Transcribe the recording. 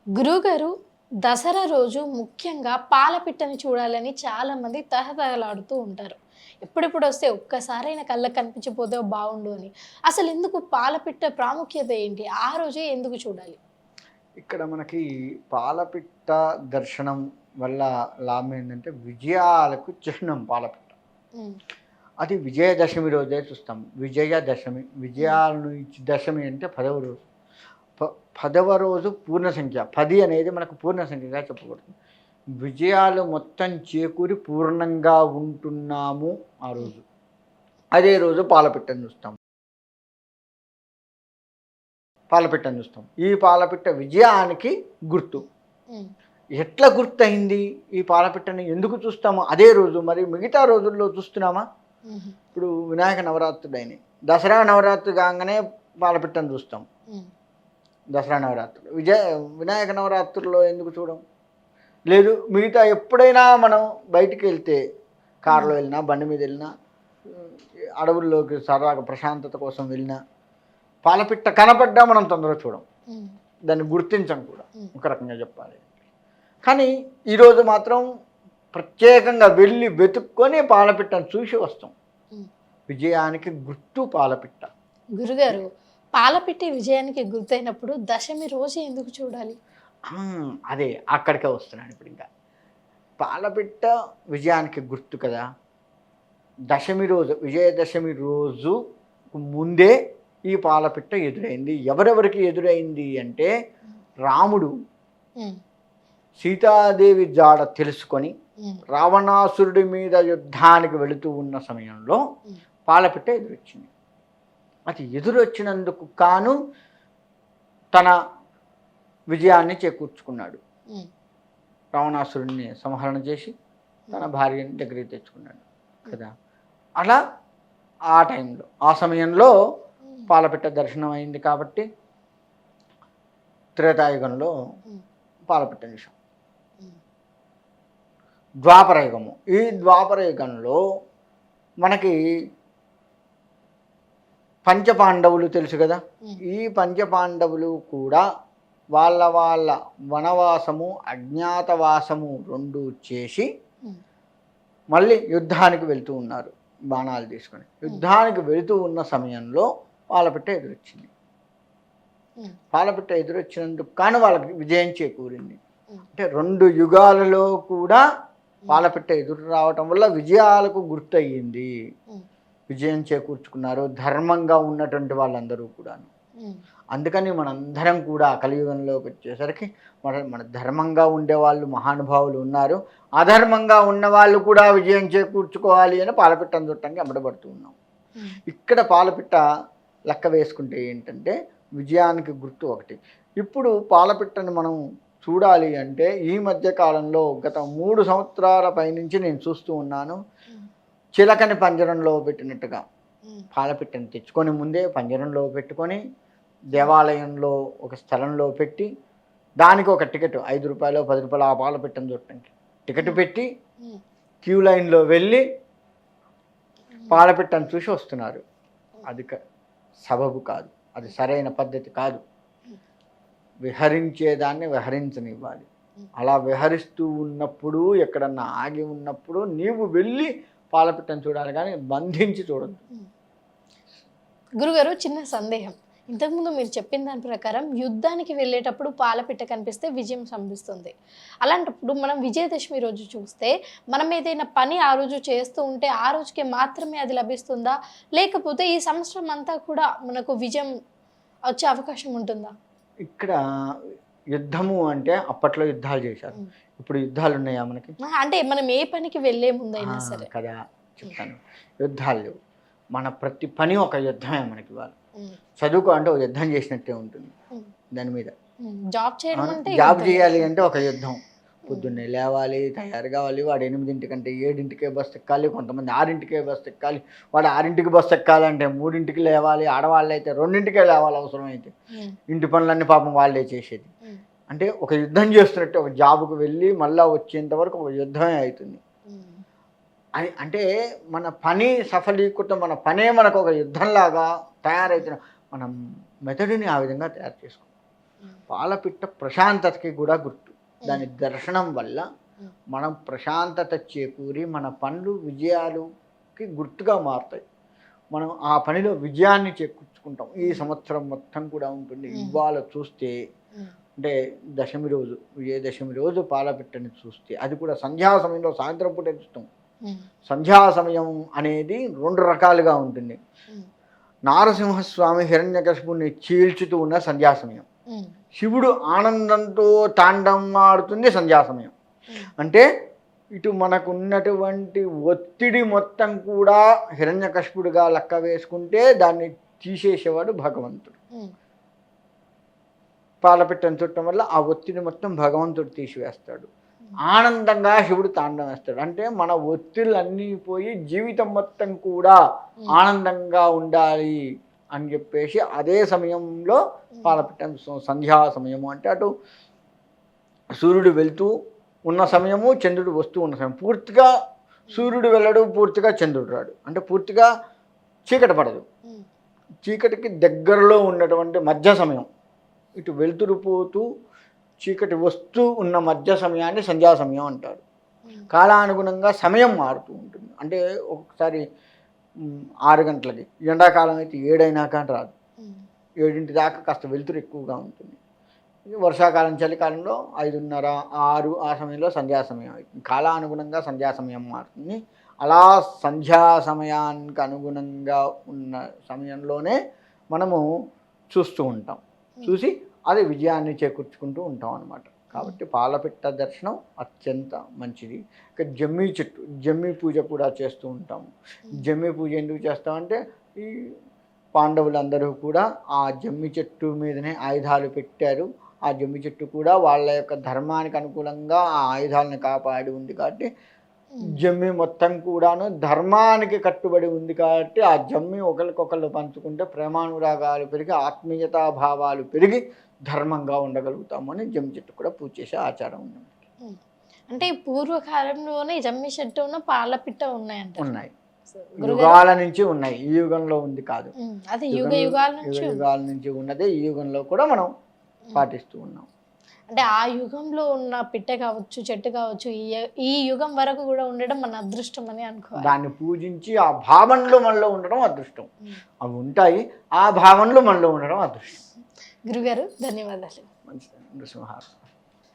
గురువుగారు, దసరా రోజు ముఖ్యంగా పాలపిట్టని చూడాలని చాలామంది తహతహలాడుతూ ఉంటారు. ఎప్పుడెప్పుడొస్తే ఒక్కసారైనా కళ్ళకి కనిపించిపోతే బావుండు అని. అసలెందుకు పాలపిట్ట ప్రాముఖ్యత ఏంటి? ఆ రోజే ఎందుకు చూడాలి? ఇక్కడ మనకి పాలపిట్ట దర్శనం వల్ల లాభం ఏంటంటే విజయాలకు చిహ్నం పాలపిట్ట. హ్మ్. అది విజయదశమి రోజే చూస్తాం. విజయదశమి హ్మ్. విజయాలను ఇచ్చి దశమి అంటే 10వ రోజు. ప 10వ రోజు పూర్ణ సంఖ్య. 10 అనేది మనకు పూర్ణ సంఖ్యగా చెప్పబడుతుంది. విజయాలు మొత్తం చేకూరి పూర్ణంగా ఉంటున్నాము ఆ హ్మ్. రోజు. అదే రోజు పాలపిట్టను చూస్తాం. పాలపిట్టను చూస్తాం. ఈ పాలపిట్ట విజయానికి గుర్తు. హ్మ్. ఎట్లా గుర్తయింది? ఈ పాలపిట్టని ఎందుకు చూస్తాము అదే రోజు? మరి మిగతా రోజుల్లో చూస్తున్నామా? హుహు. ఇప్పుడు వినాయక నవరాత్రులైనయి. దసరా నవరాత్రి కాంగానే పాలపిట్టను చూస్తాం. హ్మ్. దసరా నవరాత్రులు. వినాయక నవరాత్రుల్లో ఎందుకు చూడం? లేదు మిగతా ఎప్పుడైనా మనం బయటికెళ్తే హ్మ్. కారులో వెళ్ళినా, బండి మీద వెళ్ళినా, హ్మ్, అడవుల్లోకి సరదాగా ప్రశాంతత కోసం వెళ్ళినా, పాలపిట్ట కనపడ్డా మనం తొందరగా చూడం. హ్మ్. దాన్ని గుర్తించం కూడా హ్మ్. ఒక రకంగా చెప్పాలి. కానీ ఈరోజు మాత్రం ప్రత్యేకంగా వెళ్ళి వెతుక్కొని పాలపిట్టను చూసి వస్తాం. హ్మ్. విజయానికి గుర్తు పాలపిట్ట. గురుగారు, పాలపిట్టి విజయానికి గుర్తయినప్పుడు దశమి రోజు ఎందుకు చూడాలి? అదే అక్కడికే వస్తున్నాను ఇప్పుడింకా. పాలపిట్ట విజయానికి గుర్తు కదా! దశమి రోజు విజయదశమి రోజు ముందే ఈ పాలపిట్ట ఎదురైంది. ఎవరెవరికి ఎదురైంది అంటే హ్మ్. రాముడు హ్మ్. సీతాదేవి జాడ తెలుసుకొని హ్మ్. రావణాసురుడి మీద యుద్ధానికి వెళుతూ ఉన్న సమయంలో హ్మ్. పాలపిట్ట ఎదురొచ్చింది. అది ఎదురొచ్చినందుకు కాను తన విజయాన్ని చేకూర్చుకున్నాడు. హ్మ్. రావణాసురుడిని సంహరణ చేసి తన హ్మ్. భార్యని దగ్గరికి తెచ్చుకున్నాడు హ్మ్. కదా! అలా ఆ టైంలో, ఆ సమయంలో హ్మ్. పాలపిట్ట దర్శనం అయింది కాబట్టి త్రేతాయుగంలో హ్మ్. పాలపిట్టని చూసాం. హ్మ్. ద్వాపరయుగము. ఈ ద్వాపరయుగంలో మనకి పంచపాండవులు తెలుసు గదా! హ్మ్. ఈ పంచపాండవులు కూడా వాళ్ళ వనవాసము, అజ్ఞాతవాసము 2 చేసి హ్మ్. మళ్ళీ యుద్ధానికి వెళ్తూ ఉన్నారు బాణాలు తీసుకొని. హ్మ్. యుద్ధానికి వెళుతూ ఉన్న సమయంలో పాలపిట్ట ఎదురొచ్చింది. హ్మ్. పాలపిట్ట ఎదురొచ్చినందుకు కాను వాళ్ళకి విజయం చేకూరింది. హ్మ్. అంటే 2 యుగాలలో కూడా హ్మ్. పాలపిట్ట ఎదురు రావటం వల్ల విజయాలకు గుర్తయింది. హ్మ్. విజయం చేకూర్చుకున్నారు ధర్మంగా ఉన్నటువంటి వాళ్ళందరూ కూడాను. హ్మ్. అందుకని మనందరం కూడా కలియుగంలోకొచ్చేసరికి మన ధర్మంగా ఉండేవాళ్ళు మహానుభావులు ఉన్నారు. అధర్మంగా ఉన్నవాళ్ళు కూడా విజయం చేకూర్చుకోవాలి అని పాలపిట్టను చుట్టంగా ఎమ్మడబడుతూ ఉన్నాం. హ్మ్. ఇక్కడ పాలపిట్ట లెక్క వేసుకుంటే ఏంటంటే విజయానికి గుర్తు ఒకటి. ఇప్పుడు పాలపిట్టను మనం చూడాలి అంటే ఈ మధ్య కాలంలో గత 3 సంవత్సరాల పైనుంచి నేను చూస్తూ ఉన్నాను. హ్మ్. చిలకని పంజరంలో పెట్టినట్టుగా హ్మ్. పాలపిట్టను తెచ్చుకొని ముందే పంజరంలో పెట్టుకొని హ్మ్. దేవాలయంలో ఒక స్థలంలో పెట్టి దానికి ఒక టికెట్ రూ. 5 రూ. 10 ఆ పాలపిట్టను చూడటానికి టికెట్ హ్మ్. పెట్టి హ్మ్. క్యూ లైన్‌లో వెళ్ళి హ్మ్. పాలపిట్టను చూసి వస్తున్నారు. హ్మ్. అది సబబు కాదు. అది హ్మ్. సరైన పద్ధతి కాదు. హ్మ్. విహరించేదాన్ని విహరించనివ్వాలి. హ్మ్. అలా విహరిస్తూ ఉన్నప్పుడు ఎక్కడన్నా ఆగి ఉన్నప్పుడు నీవు వెళ్ళి పాలపిట్టను చూడాలి గానీ బంధించి చూడొద్దు. హ్మ్. గురుగారు, చిన్న సందేహం. ఇంతకుముందు మీరు చెప్పిన దాని ప్రకారం యుద్ధానికి వెళ్ళేటప్పుడు పాలపిట్ట కనిపిస్తే విజయం సంభవిస్తుంది. అలాంటప్పుడు మనం విజయదశమి రోజు చూస్తే మనం ఏదైనా పని ఆ రోజు చేస్తూ ఉంటే ఆ రోజుకే మాత్రమే అది లభిస్తుందా? లేకపోతే ఈ సంవత్సరం అంతా కూడా మనకు విజయం వచ్చే అవకాశం ఉంటుందా? ఇక్కడ యుద్ధము అంటే అప్పట్లో యుద్ధాలు చేశారు. హ్మ్. ఇప్పుడు యుద్ధాలున్నాయా మనకి? అంటే మనం ఏ పనికి వెళ్ళే ఆ! ముందైనా సరే. కదా! హ్మ్. చెప్తాను. యుద్ధాలు లేవు. మన ప్రతి పని ఒక యుద్ధమే మనకివాళ. హ్మ్. చదువుకో అంటే ఒక యుద్ధం చేసినట్టే ఉంటుంది హ్మ్. దాని మీద. హ్మ్. జాబ్ చేయడం అవునా? అంటే జాబ్ యుద్ధమే. చేయాలి అంటే ఒక యుద్ధం. హ్మ్. పొద్దున్నే లేవాలి, తయారు కావాలి. వాడు 8 కంటే 7కే బస్ ఎక్కాలి. కొంతమంది 6కే బస్ ఎక్కాలి. వాడు 6కి బస్ ఎక్కాలంటే 3కి లేవాలి. ఆడవాళ్ళైతే 2కే లేవాలి అవసరమైతే. హ్మ్. ఇంటి పనులన్నీ పాపం వాళ్ళే చేసేది. హ్మ్. అంటే ఒక యుద్ధం చేస్తున్నట్టే ఒక జాబ్‌కి వెళ్ళి మళ్ళా వచ్చేంత వరకు ఒక యుద్ధమే అయితుంది. హ్మ్. అని అంటే మన పని సఫలీకృతం మన పనే మనకు ఒక యుద్ధంలాగా హ్మ్. తయారైతున్న మనం మెథడ్‌ని ఆ విధంగా తయారు చేసుకోవాలి. పాలపిట్ట ప్రశాంతతకి కూడా గుర్తు. దాని దర్శనం వల్ల మనం ప్రశాంతత చేకూరి మన పనులు విజయాలుకి గుర్తుగా మారుతాయి. మనం ఆ పనిలో విజయాన్ని చేకూర్చుకుంటాం. ఈ సంవత్సరం మొత్తం కూడా ఉంటుంది. ఇవాళ చూస్తే అంటే దశమి రోజు, విజయదశమి రోజు పాలపిట్టని చూస్తే, అది కూడా సంధ్యా సమయంలో సాయంత్రం పూట చూస్తాం. సంధ్యా సమయం అనేది 2 రకాలుగా ఉంటుంది. నారసింహస్వామి హిరణ్యకశిపుని చీల్చుతూ ఉన్న సంధ్యా సమయం, శివుడు ఆనందంతో తాండవం ఆడుతుంది సంధ్యా సమయం. అంటే ఇటు మనకు ఉన్నటువంటి ఒత్తిడి మొత్తం కూడా హిరణ్యకశిపుడుగా లెక్క వేసుకుంటే దాన్ని తీసేసేవాడు భగవంతుడు. పాలపిట్టను చుట్టం వల్ల ఆ ఒత్తిడి మొత్తం భగవంతుడు తీసివేస్తాడు. ఆనందంగా శివుడు తాండవం వేస్తాడు. అంటే మన ఒత్తిళ్ళన్నీ పోయి జీవితం మొత్తం కూడా ఆనందంగా ఉండాలి అని చెప్పేసి అదే సమయంలో పాలపిట్టను సంధ్యా సమయము అంటే అటు సూర్యుడు వెళ్తూ ఉన్న సమయము, చంద్రుడు వస్తూ ఉన్న సమయం. పూర్తిగా సూర్యుడు వెళ్ళడు, పూర్తిగా చంద్రుడు రాడు. అంటే పూర్తిగా చీకటి పడదు. చీకటికి దగ్గరలో ఉన్నటువంటి మధ్య సమయం, ఇటు వెలుతురు పోతూ చీకటి వస్తూ ఉన్న మధ్య సమయాన్ని సంధ్యా సమయం అంటారు. కాలానుగుణంగా సమయం మారుతూ ఉంటుంది. అంటే ఒకసారి 6 గంటలకి, ఎండాకాలం అయితే 7 అయినా కానీ రాదు. 7 దాకా కాస్త వెలుతురు ఎక్కువగా ఉంటుంది. వర్షాకాలం చలికాలంలో 5:30, 6 ఆ సమయంలో సంధ్యా సమయం అవుతుంది. కాలానుగుణంగా సంధ్యా సమయం మారుతుంది. అలా సంధ్యా సమయానికి అనుగుణంగా ఉన్న సమయంలోనే మనము చూస్తూ ఉంటాం. చూసి అది విజయాన్ని చేకూర్చుకుంటూ ఉంటాం అన్నమాట. కాబట్టి పాలపిట్ట దర్శనం అత్యంత మంచిది. ఇక జమ్మి చెట్టు, జమ్మి పూజ కూడా చేస్తూ ఉంటాము. జమ్మి పూజ ఎందుకు చేస్తామంటే ఈ పాండవులందరూ కూడా ఆ జమ్మి చెట్టు మీదనే ఆయుధాలు పెట్టారు. ఆ జమ్మి చెట్టు కూడా వాళ్ళ యొక్క ధర్మానికి అనుకూలంగా ఆ ఆయుధాలను కాపాడి ఉంది కాబట్టి, జమ్మి మొత్తం కూడాను ధర్మానికి కట్టుబడి ఉంది కాబట్టి ఆ జమ్మి ఒకరికొకళ్ళు పంచుకుంటే ప్రేమానురాగాలు పెరిగి ఆత్మీయతా భావాలు పెరిగి ధర్మంగా ఉండగలుగుతామని జమ్మి చెట్టు కూడా పూజ చేసే ఆచారం ఉంది. అంటే ఈ పూర్వకాలంలోనే జమ్మి చెట్టు ఉన్న పాలపిట్ట ఉన్నాయంట. ఉన్నాయి, యుగాల నుంచి ఉన్నాయి. ఈ యుగంలో ఉంది కాదు, అదే యుగాల నుంచి ఉన్నదే ఈ యుగంలో కూడా మనం పాటిస్తూ ఉన్నాం. అంటే ఆ యుగంలో ఉన్న పిట్ట కావచ్చు, చెట్టు కావచ్చు, ఈ యుగం వరకు కూడా ఉండడం మన అదృష్టం అని అనుకోవాలి. దాన్ని పూజించి ఆ భావనలు మనలో ఉండడం అదృష్టం. అవి ఉంటాయి, ఆ భావనలు మనలో ఉండడం అదృష్టం. గురుగారు ధన్యవాదాలు. మంచిది. నృసింహారం.